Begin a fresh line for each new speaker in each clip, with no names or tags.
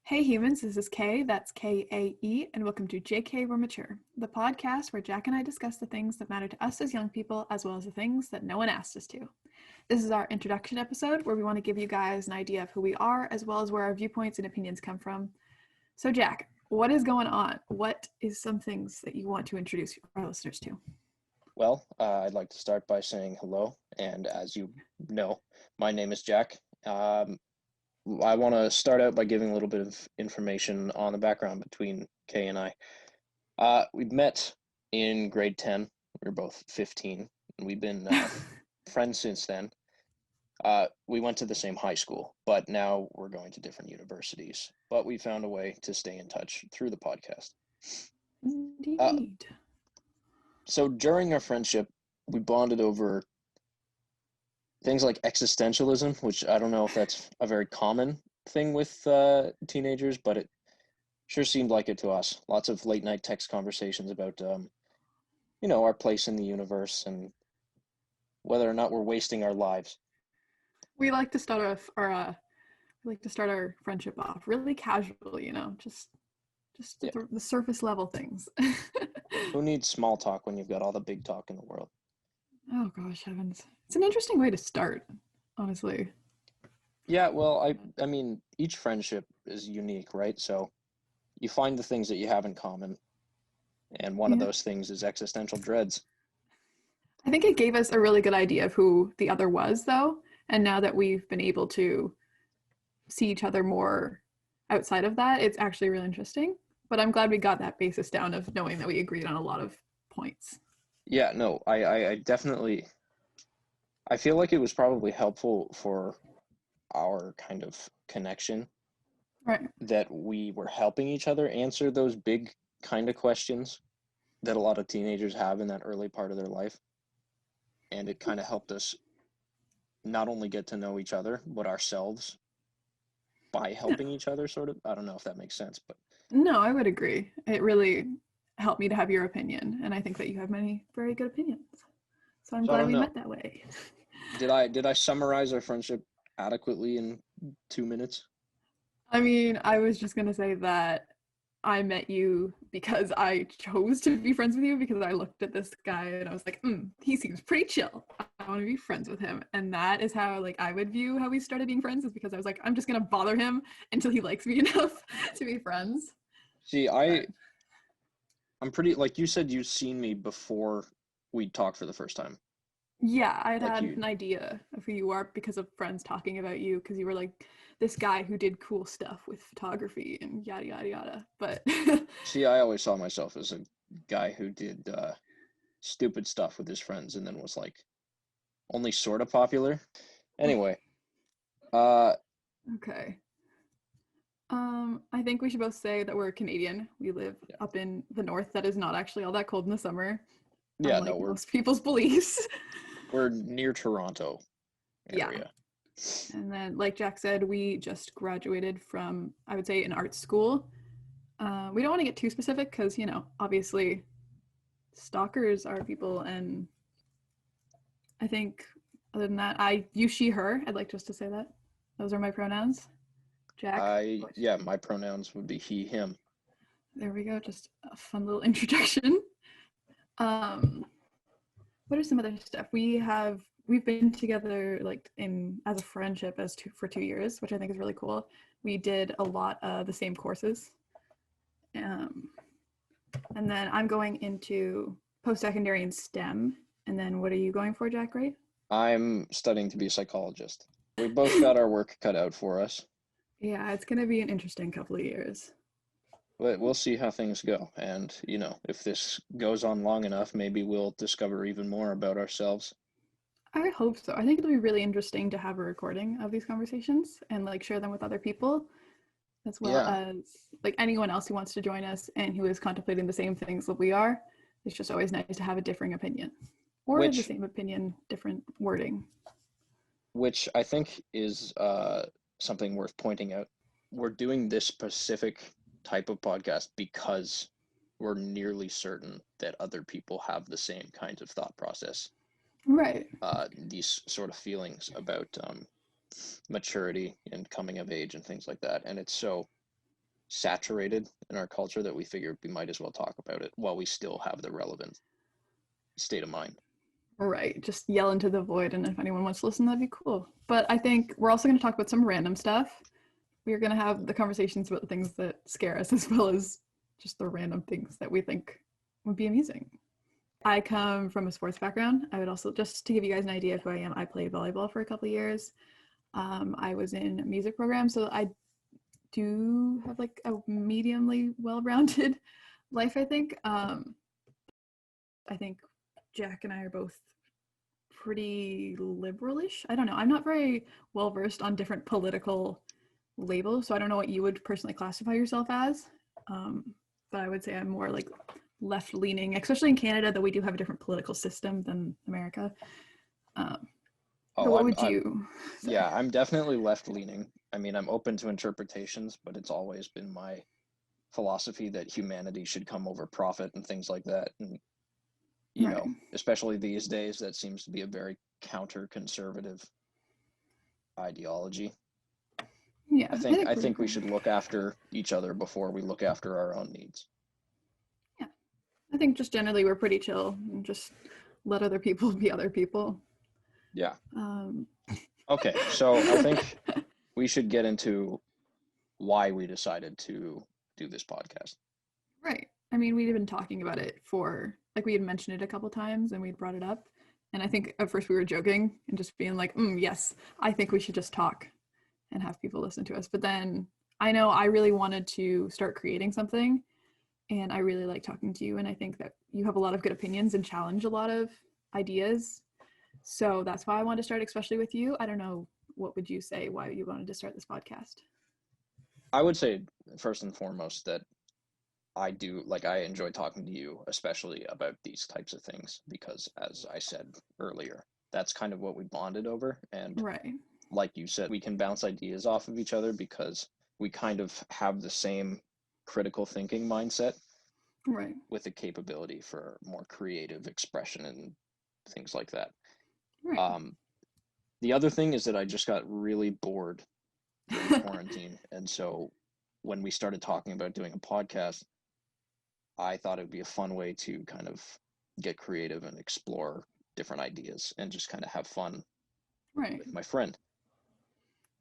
Hey humans, this is Kae, that's Kae, and welcome to JK We're Mature, the podcast where Jack and I discuss the things that matter to us as young people, as well as the things that no one asked us to. This is our introduction episode where we want to give you guys an idea of who we are, as well as where our viewpoints and opinions come from. So Jack, what is going on? What is some things that you want to introduce our listeners to?
Well, I'd like to start by saying hello, and as you know, my name is Jack. I want to start out by giving a little bit of information on the background between Kay and I. We met in grade 10. We were both 15, and we've been friends since then. We went to the same high school, but now we're going to different universities. But we found a way to stay in touch through the podcast.
Indeed.
So during our friendship, we bonded over things like existentialism, which I don't know if that's a very common thing with teenagers, but it sure seemed like it to us. Lots of late night text conversations about, our place in the universe and whether or not we're wasting our lives.
We like to start our friendship off really casually, just the surface level things.
Who needs small talk when you've got all the big talk in the world?
Oh gosh, heavens. It's an interesting way to start, honestly.
Yeah, well, I mean, each friendship is unique, right? So you find the things that you have in common, and one of those things is existential dreads.
I think it gave us a really good idea of who the other was, though, and now that we've been able to see each other more outside of that, it's actually really interesting. But I'm glad we got that basis down of knowing that we agreed on a lot of points.
Yeah, no, I definitely, I feel like it was probably helpful for our kind of connection,
right?
That we were helping each other answer those big kind of questions that a lot of teenagers have in that early part of their life. And it kind of helped us not only get to know each other, but ourselves by helping each other, sort of. I don't know if that makes sense, but.
No, I would agree. It really helped me to have your opinion, and I think that you have many very good opinions. So I'm glad we met that way.
Did I summarize our friendship adequately in 2 minutes?
I mean, I was just gonna say that I met you because I chose to be friends with you because I looked at this guy and I was like, he seems pretty chill. I want to be friends with him. And that is how I would view how we started being friends, is because I was like, I'm just gonna bother him until he likes me enough to be friends.
See, I'm pretty, like you said, you'd seen me before we talked for the first time.
Yeah, I'd had an idea of who you are because of friends talking about you, because you were like this guy who did cool stuff with photography and yada yada yada. But
see, I always saw myself as a guy who did stupid stuff with his friends and then was like only sort of popular. Anyway,
okay. I think we should both say that we're Canadian. We live up in the north that is not actually all that cold in the summer.
Yeah,
unlike most people's beliefs.
We're near Toronto area.
Yeah. And then, like Jack said, we just graduated from, I would say, an art school. We don't want to get too specific because, obviously stalkers are people, and I think other than that, you, she, her. I'd like just to say that. Those are my pronouns. Jack?
Yeah, my pronouns would be he, him.
There we go. Just a fun little introduction. What are some other stuff? We've been together as a friendship for 2 years, which I think is really cool. We did a lot of the same courses. And then I'm going into post-secondary in STEM. And then what are you going for, Jack, right?
I'm studying to be a psychologist. We both got our work cut out for us.
Yeah, it's going to be an interesting couple of years.
But we'll see how things go. And, if this goes on long enough, maybe we'll discover even more about ourselves.
I hope so. I think it'll be really interesting to have a recording of these conversations and share them with other people, as well as anyone else who wants to join us and who is contemplating the same things that we are. It's just always nice to have a differing opinion, or the same opinion, different wording.
Which I think is something worth pointing out. We're doing this specific type of podcast because we're nearly certain that other people have the same kinds of thought process.
Right.
These sort of feelings about maturity and coming of age and things like that. And it's so saturated in our culture that we figured we might as well talk about it while we still have the relevant state of mind.
Right, just yell into the void, and if anyone wants to listen, that'd be cool. But I think we're also going to talk about some random stuff. We're going to have the conversations about the things that scare us as well as just the random things that we think would be amusing. I come from a sports background. I would also, just to give you guys an idea of who I am, I played volleyball for a couple of years. I was in a music program, so I do have like a mediumly well-rounded life, I think. I think Jack and I are both pretty liberalish. I don't know. I'm not very well versed on different political labels, so I don't know what you would personally classify yourself as. But I would say I'm more like left leaning, especially in Canada, though we do have a different political system than America. But what would you say?
Yeah, I'm definitely left leaning. I mean, I'm open to interpretations, but it's always been my philosophy that humanity should come over profit and things like that. And, you
Right.
know, especially these days, that seems to be a very counter-conservative ideology.
Yeah,
I think we should look after each other before we look after our own needs.
Yeah, I think just generally we're pretty chill and just let other people be other people.
Yeah. Okay, so I think we should get into why we decided to do this podcast.
Right. I mean, we'd been talking about it for, like, we had mentioned it a couple times and we'd brought it up. And I think at first we were joking and just being like, yes, I think we should just talk and have people listen to us. But then I know I really wanted to start creating something, and I really like talking to you. And I think that you have a lot of good opinions and challenge a lot of ideas. So that's why I wanted to start, especially with you. I don't know, what would you say why you wanted to start this podcast?
I would say, first and foremost, that I enjoy talking to you, especially about these types of things, because as I said earlier, that's kind of what we bonded over. And
Right.
like you said, we can bounce ideas off of each other because we kind of have the same critical thinking mindset,
Right.
with the capability for more creative expression and things like that.
Right.
The other thing is that I just got really bored during quarantine. And so when we started talking about doing a podcast, I thought it would be a fun way to kind of get creative and explore different ideas and just kind of have fun
Right.
with my friend.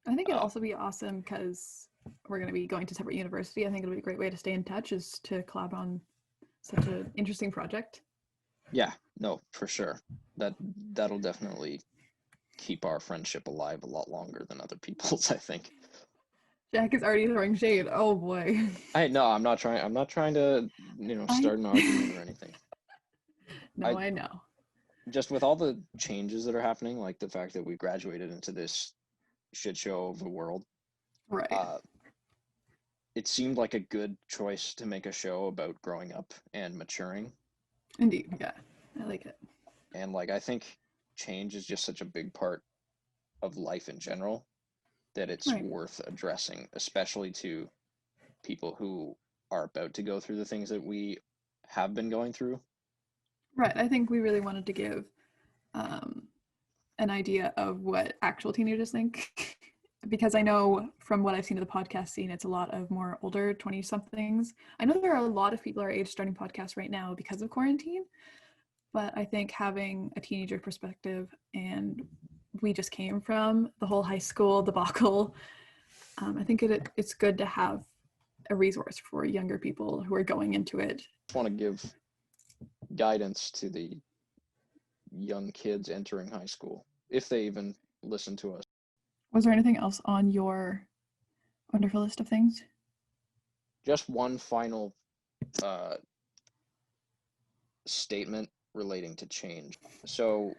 I think it'd also be awesome because we're going to be going to separate university. I think it'll be a great way to stay in touch, is to collab on such an interesting project.
Yeah, no, for sure. That'll definitely keep our friendship alive a lot longer than other people's, I think.
Jack is already throwing shade. Oh boy.
I'm not trying to, start an argument or anything.
No, I know.
Just with all the changes that are happening, like the fact that we graduated into this shit show of a world,
Right.
it seemed like a good choice to make a show about growing up and maturing.
Indeed. Yeah. I like it.
And I think change is just such a big part of life in general that it's
Right.
worth addressing, especially to people who are about to go through the things that we have been going through.
Right. I think we really wanted to give an idea of what actual teenagers think. Because I know from what I've seen of the podcast scene, it's a lot of more older 20-somethings. I know there are a lot of people our age starting podcasts right now because of quarantine, but I think having a teenager perspective, and we just came from the whole high school debacle, I think it's good to have a resource for younger people who are going into it.
I want to give guidance to the young kids entering high school, if they even listen to us.
Was there anything else on your wonderful list of things?
Just one final statement relating to change. So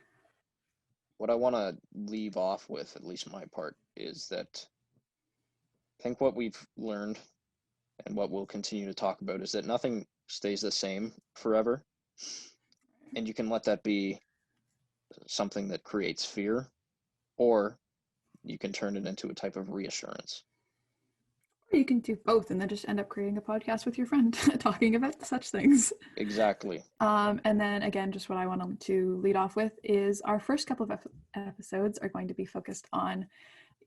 what I want to leave off with, at least my part, is that I think what we've learned and what we'll continue to talk about is that nothing stays the same forever. And you can let that be something that creates fear, or you can turn it into a type of reassurance.
Or you can do both and then just end up creating a podcast with your friend talking about such things.
Exactly.
And then again, just what I wanted to lead off with is our first couple of episodes are going to be focused on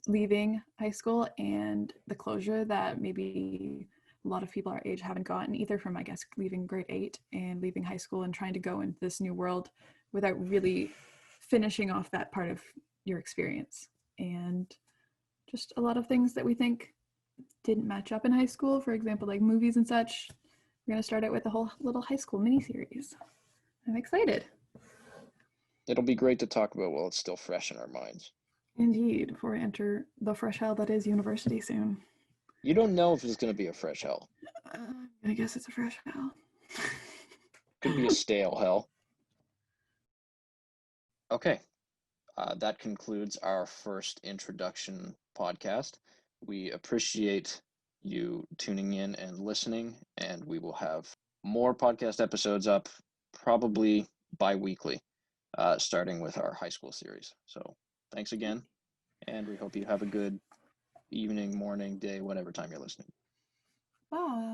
leaving high school and the closure that maybe a lot of people our age haven't gotten either, from, I guess, leaving grade 8 and leaving high school and trying to go into this new world without really finishing off that part of your experience. And just a lot of things that we think didn't match up in high school, for example, like movies and such. We're going to start out with a whole little high school miniseries. I'm excited.
It'll be great to talk about while it's still fresh in our minds.
Indeed, before we enter the fresh hell that is university soon.
You don't know if it's going to be a fresh hell.
I guess it's a fresh hell.
Could be a stale hell. Okay, that concludes our first introduction podcast. We appreciate you tuning in and listening, and we will have more podcast episodes up probably bi-weekly, starting with our high school series. So thanks again, and we hope you have a good evening, morning, day, whatever time you're listening.
Bye.